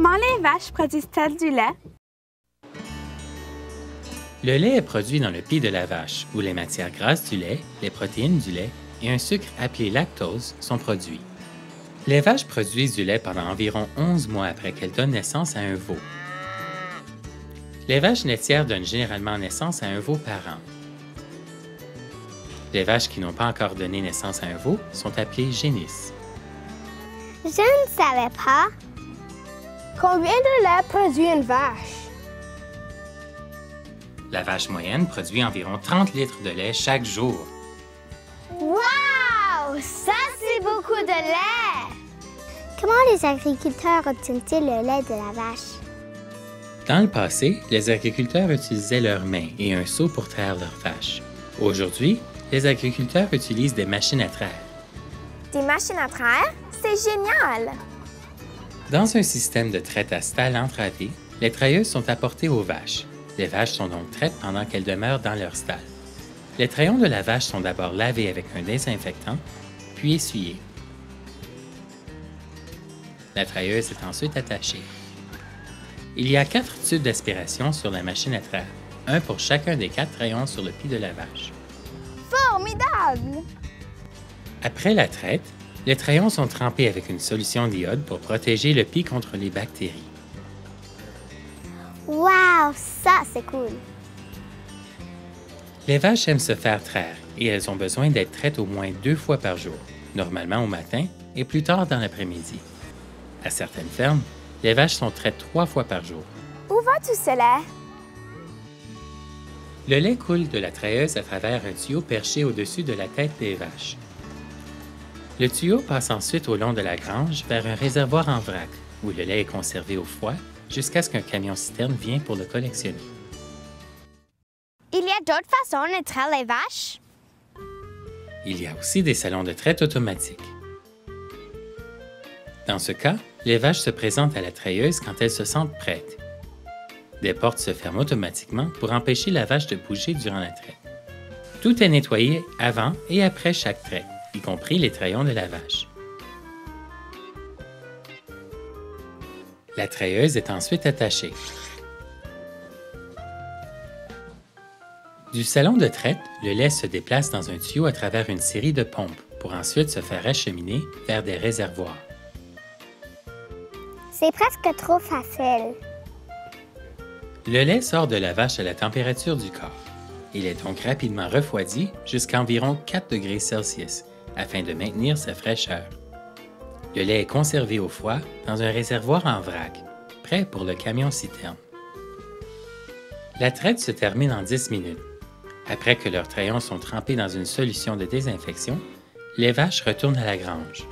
Comment les vaches produisent-elles du lait? Le lait est produit dans le pied de la vache, où les matières grasses du lait, les protéines du lait et un sucre appelé lactose sont produits. Les vaches produisent du lait pendant environ 11 mois après qu'elles donnent naissance à un veau. Les vaches laitières donnent généralement naissance à un veau par an. Les vaches qui n'ont pas encore donné naissance à un veau sont appelées génisses. Je ne savais pas. Combien de lait produit une vache? La vache moyenne produit environ 30 litres de lait chaque jour. Wow! Ça, c'est beaucoup de lait! Comment les agriculteurs obtiennent-ils le lait de la vache? Dans le passé, les agriculteurs utilisaient leurs mains et un seau pour traire leurs vaches. Aujourd'hui, les agriculteurs utilisent des machines à traire. Des machines à traire? C'est génial! Dans un système de traite à stalles entravées, les trailleuses sont apportées aux vaches. Les vaches sont donc traites pendant qu'elles demeurent dans leur stalle. Les traillons de la vache sont d'abord lavés avec un désinfectant, puis essuyés. La trailleuse est ensuite attachée. Il y a 4 tubes d'aspiration sur la machine à traire, un pour chacun des 4 traillons sur le pied de la vache. Formidable! Après la traite, les traillons sont trempés avec une solution d'iode pour protéger le pied contre les bactéries. Wow! Ça, c'est cool! Les vaches aiment se faire traire et elles ont besoin d'être traites au moins 2 fois par jour, normalement au matin et plus tard dans l'après-midi. À certaines fermes, les vaches sont traites 3 fois par jour. Où va tout ce lait? Le lait coule de la trailleuse à travers un tuyau perché au-dessus de la tête des vaches. Le tuyau passe ensuite au long de la grange vers un réservoir en vrac, où le lait est conservé au froid jusqu'à ce qu'un camion-citerne vienne pour le collectionner. Il y a d'autres façons de traire les vaches? Il y a aussi des salons de traite automatiques. Dans ce cas, les vaches se présentent à la trailleuse quand elles se sentent prêtes. Des portes se ferment automatiquement pour empêcher la vache de bouger durant la traite. Tout est nettoyé avant et après chaque traite, y compris les traillons de la vache. La trailleuse est ensuite attachée. Du salon de traite, le lait se déplace dans un tuyau à travers une série de pompes pour ensuite se faire acheminer vers des réservoirs. C'est presque trop facile. Le lait sort de la vache à la température du corps. Il est donc rapidement refroidi jusqu'à environ 4 degrés Celsius afin de maintenir sa fraîcheur. Le lait est conservé au froid dans un réservoir en vrac, prêt pour le camion-citerne. La traite se termine en 10 minutes. Après que leurs traillons sont trempés dans une solution de désinfection, les vaches retournent à la grange.